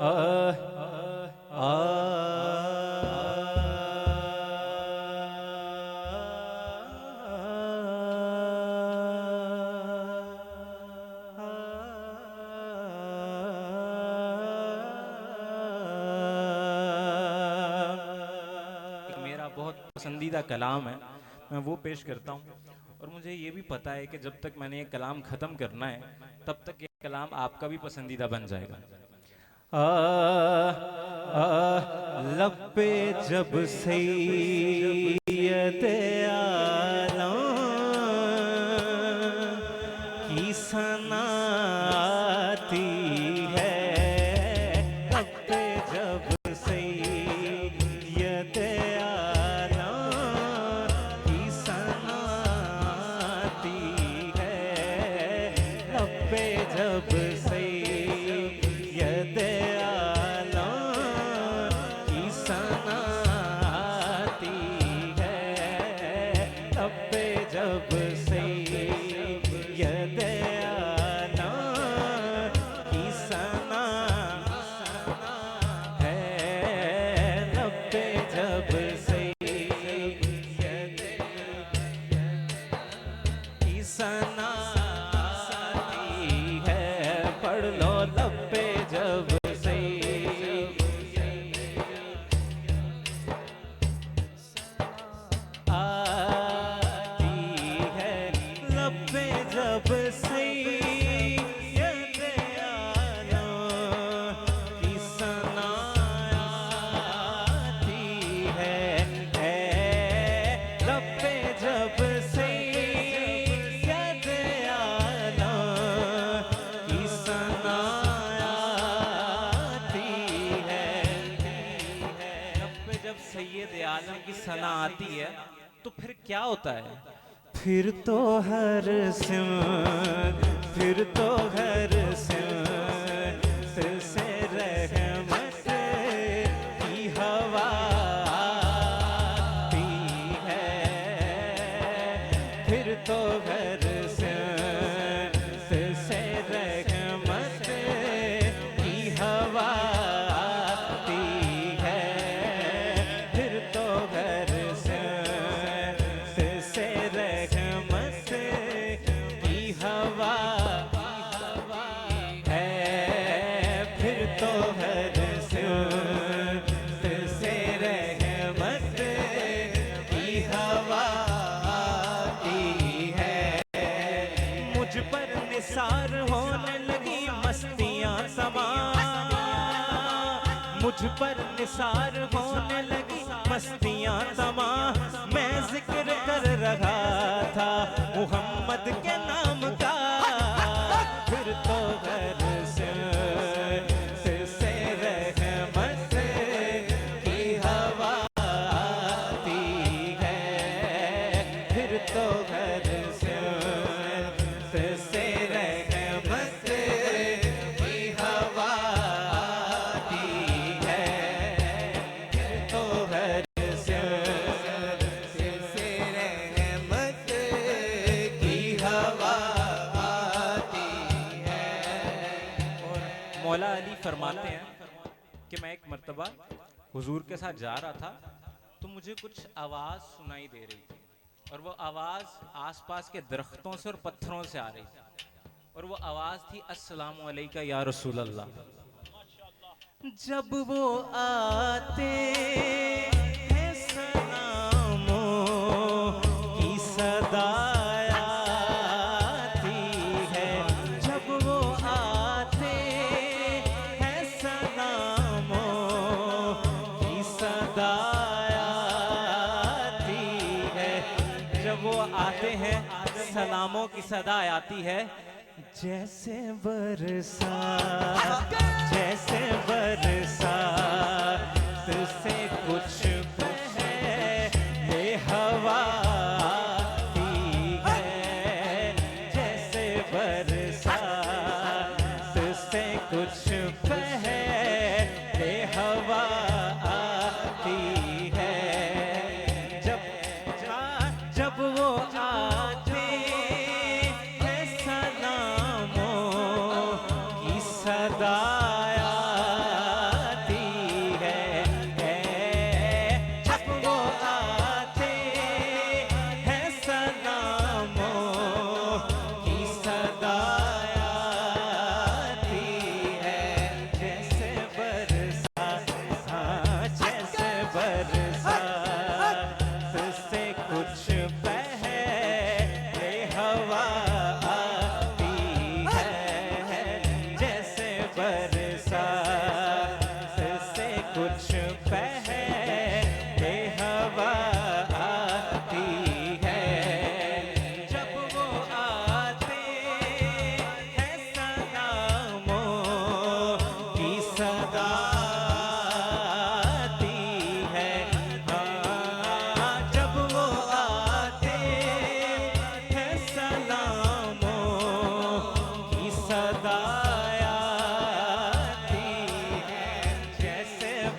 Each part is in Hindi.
मेरा बहुत पसंदीदा कलाम है, मैं वो पेश करता हूँ। और मुझे ये भी पता है कि जब तक मैंने ये कलाम ख़त्म करना है तब तक ये कलाम आपका भी पसंदीदा बन जाएगा। आ, लब पे जब सैयद आलम की सना आती है, लब पे जब सैयद आलम की सना आती है, लब पे जब सैयद आलम की सना आती है, लब पे जब सैयद आलम की सना है, लब पे जब सैयद की सना आती है, पढ़ लो लब पे जब आती है, लब पे जब सैयद आलम की सना आती है, लब पे जब सैयद आलम की सना आती है, लब पे जब सैयद आलम की सना आती है तो फिर क्या होता है? फिर तो हर सिमत, फिर तो हर सिमत से रहमत की हवा आती है, फिर तो हर सिमत से रहमत की हवा आती है, फिर तो हर से रहमत की हवा है, फिर तो हर से रहमत की हवा आती है, मुझ पर निसार होने लगी मस्तियाँ समा, मुझ पर निसार होने लगी मस्तियाँ तमा, मैं जिक्र कर रहा था मुहम्मद के नाम का, फिर तो घर से रहमत की हवा आती है, फिर तो घर से रहमत की हवा आती है, तो घर से रहमत की हवा आती है। और मौला अली फरमाते हैं कि मैं एक मर्तबा हुजूर के साथ जा रहा था तो मुझे कुछ आवाज़ सुनाई दे रही थी, और वो आवाज़ आसपास के दरख्तों से और पत्थरों से आ रही थी, और वो आवाज़ थी अस्सलामु अलैका या रसूल अल्लाह। जब वो आते हैं सलामों की सदा आती है, जब वो आते हैं सलामों की सदा आती है, जब वो आते हैं सलामों की सदा आती है, जैसे बरसात, जैसे बरसात से कुछ ये हवा आती है, जैसे बरसात से कुछ ये हवा आती है, जब वो आते हैं सलामों की सदा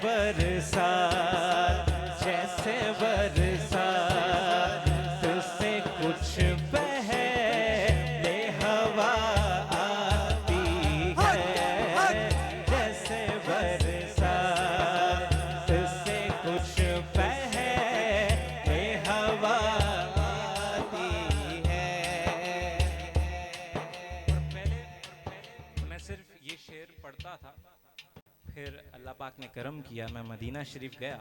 बरसात, जैसे बरसात से कुछ पहले हवा आती है, जैसे बरसात से कुछ पहले हवा आती है। और पहले मैं सिर्फ ये शेर पढ़ता था, फिर अल्लाह पाक ने करम किया, मैं मदीना शरीफ गया,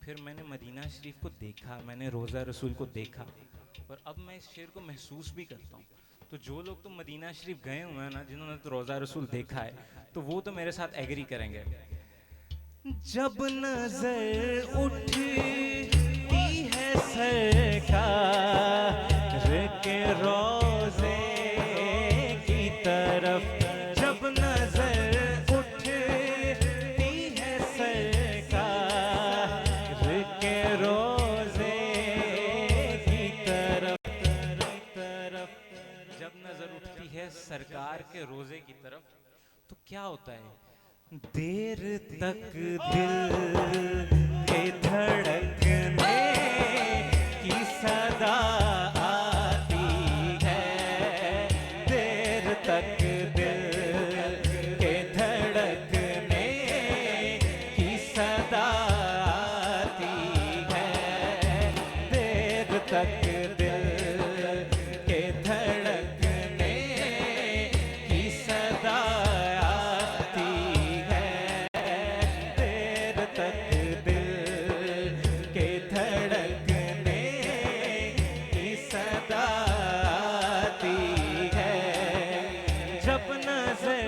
फिर मैंने मदीना शरीफ को देखा, मैंने रोज़ा रसूल को देखा, और अब मैं इस शेर को महसूस भी करता हूँ। तो जो लोग तो मदीना शरीफ गए हुए हैं ना, जिन्होंने तो रोज़ा रसूल देखा है, तो वो तो मेरे साथ एग्री करेंगे। जब नजर उठती है सरकार के रोज़े की तरफ, जब नजर उठती है सरकार के रोज़े की तरफ, जब नजर उठती है सरकार के रोज़े की तरफ, तो क्या होता है, देर तक दिल के धड़कने की सदा आती है, देर तक दिल के धड़कने की सदा आती है, देर तक दिल के धड़कने की सदा आती है, देर तक दिल के धड़कने की सदा आती है। जब नजर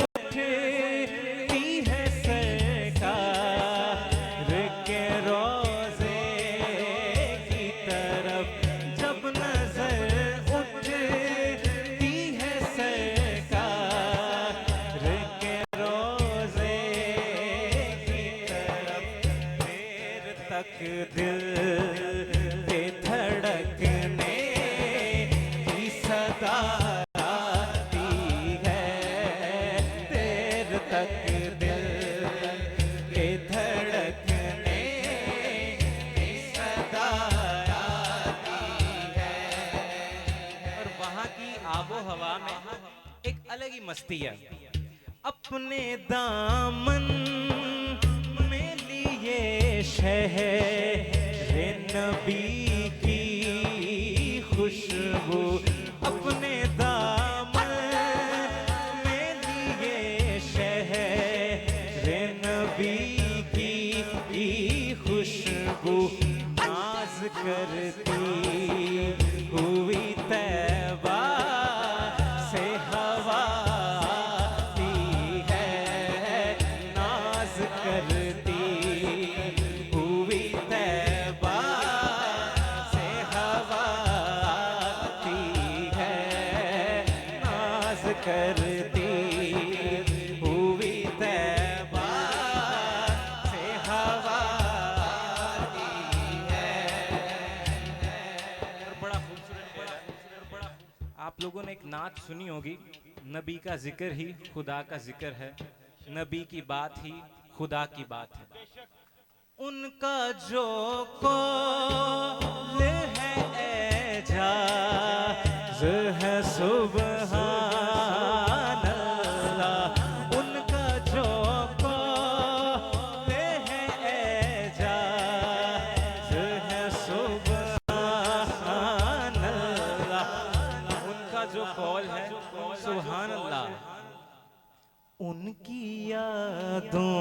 उठती है सरकार के रोज़े की तरफ, जब नजर उठती है सरकार के रोज़े की तरफ, देर तक दिल के धड़कने की सदा आती है, देर तक दिल के धड़कने की सदा आती है। और वहाँ की आबो हवा में एक अलग ही मस्ती है। अपने दामन में लिए शहर नबी की खुशबू, अपने दामन में लिए शहर नबी की खुशबू, नाज करती हुई तैबा से हवा आती है, नाज करती हुई तैबा से हवा आती है, नाज करती हुई तैबा से हवा आती है। और बड़ा खूबसूरत शेर है। आप लोगों ने एक नात सुनी होगी, नबी का जिक्र ही खुदा का जिक्र है, नबी की बात ही खुदा की बात है। उनका जो कौल है एजाज़ है सुब्हान अल्लाह, उनका जो कौल है एजाज़ है सुब्हान अल्लाह, उनका जो कौल है सुब्हान अल्लाह। उनकी यादों,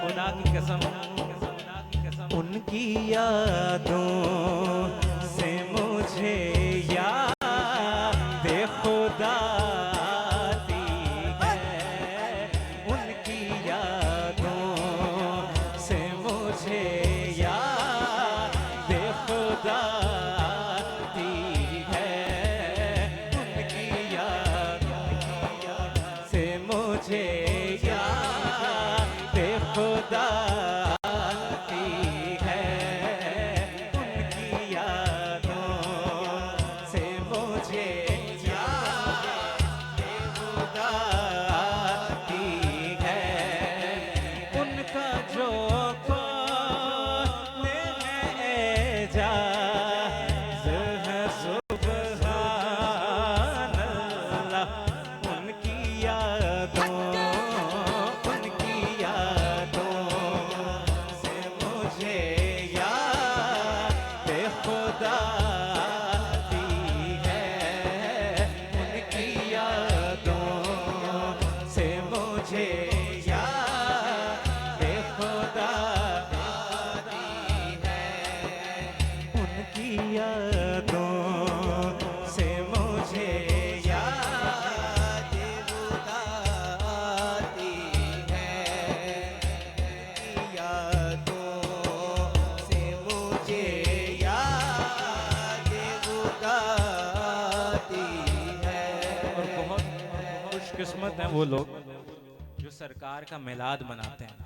खुदा की कसम, उनकी यादों से मुझे याद खुदा आती है, उनकी यादों से मुझे याद खुदा आती है, उनकी यादों से मुझे याद खुदा आती है, उनकी यादों से होते हैं वो लोग जो सरकार का मिलाद मनाते हैं,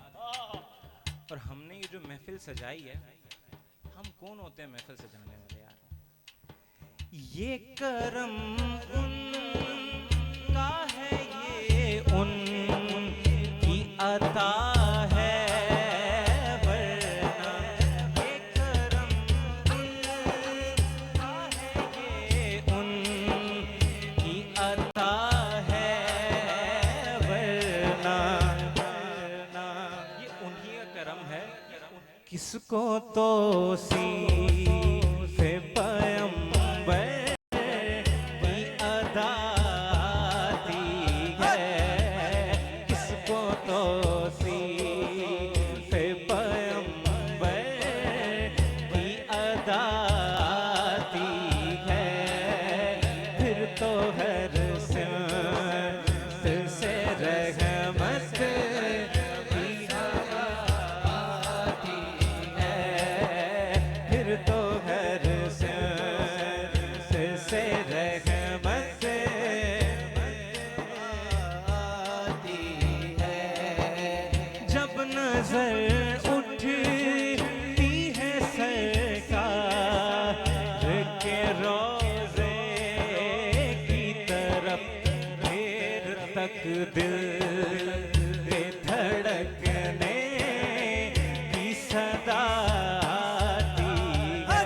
और हमने ये जो महफिल सजाई है, हम कौन होते हैं महफिल सजाने वाले यार? ये करम उनका है, ये उनकी अता है, वरना ये करम उनका है, ये उनकी अता है, वरना ये उन्हीं का करम है। किसको तो सीफे पैगंबर की अदा आती है, किसको तो सीफे पैगंबर की अदा आती है, फिर तो हर सिमत से रहमत की हवा आती है, फिर तो हर सिमत से रहमत आती है। जब नजर उठती है सरकार के रोज़े की तरफ, देर तक दिल के धड़कने की सदा आती है,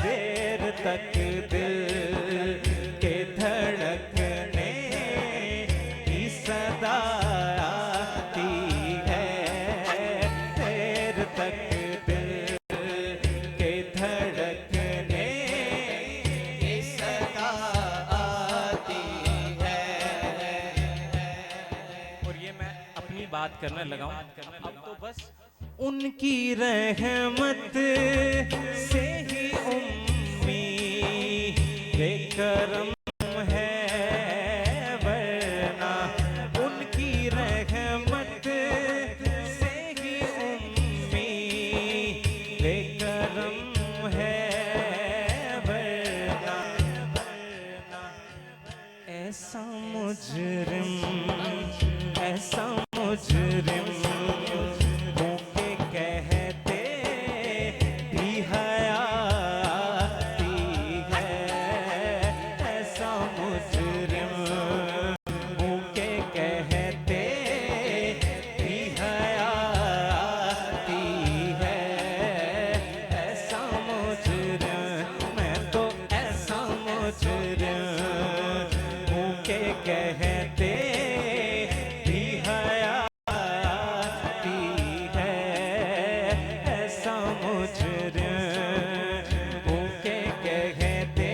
देर तक दिल के धड़कने की सदा आती है, देर तक दिल के धड़कने की सदा आती है। और ये मैं अपनी बात करने लगा हूं, अब तो बस उनकी रहमत से ही उम्मीद करम है, वरना उनकी रहमत से ही उम्मीद करम है, वरना ऐसा मुजरिम, ऐसा मुजरिम मुझे कहते भी हया आती है, ऐसा मुजरिम मुझे कहते भी हया आती है, ऐसा मुजरिम मैं तो ऐसा मुजरिम मुझे कहते भी हया आती है, ऐसा मुजरिम मुझे कहते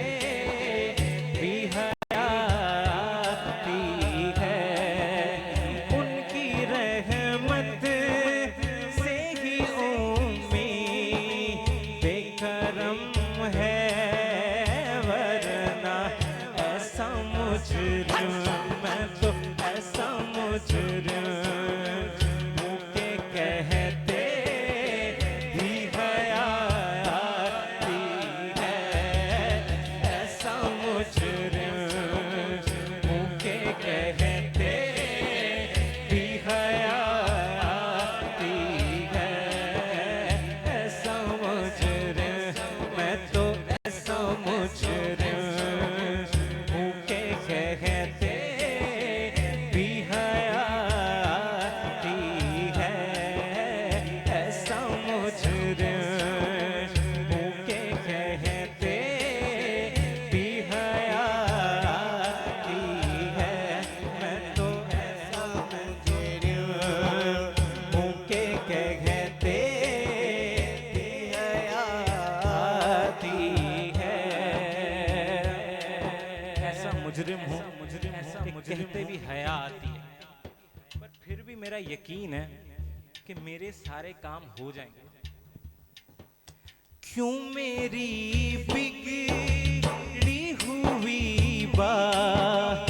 भी हया आती है, उनकी रहमत से ही उम्मीद करम है, वरना ऐसा मुजरिम मैं तो ऐसा मुजरिम मुझे कहते भी हया आती है, ऐसा मुजरिम मुझे कहते भी हया आती है, ऐसा मुजरिम मैं तो ऐसा मुजरिम मुझे कहते भी हया आती है, ऐसा मुजरिम मुझे कहते भी हया आती है, मैं तो ऐसा मुजरिम मुझे कहते भी हया आती है, ऐसा मुजरिम हूँ, ऐसा मुजरिम कहते भी हया आती है, पर फिर भी मेरा यकीन है कि मेरे सारे काम हो जाएंगे। क्यों मेरी बिगड़ी हुई बात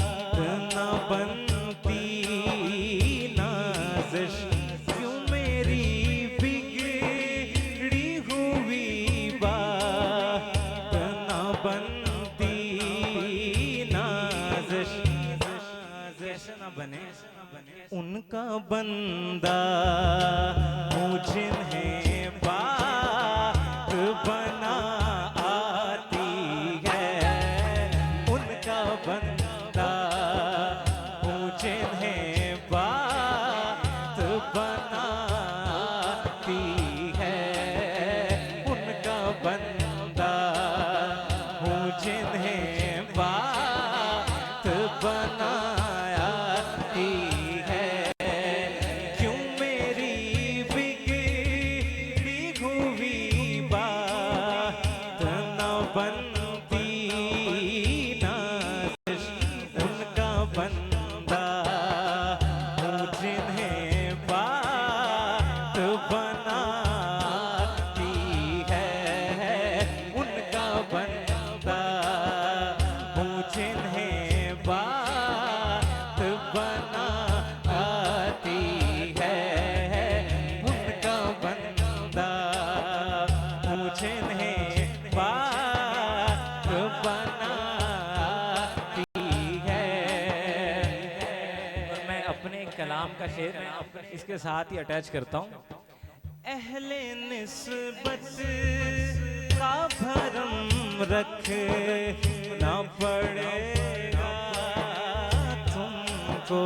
न बनती नाज़िश, क्यों मेरी बिगड़ी हुई बात न बनती नाज़िश, उनका बंदा हूँ जिन्हें बात बना आती है, उनका बंदा हूँ जिन्हें बात बना आती है, उनका बंदा हूँ जिन्हें बात बना कलाम का शेर मैं इसके साथ ही अटैच करता हूँ। अहले निस्बत का भरम रखना पड़ेगा तुमको,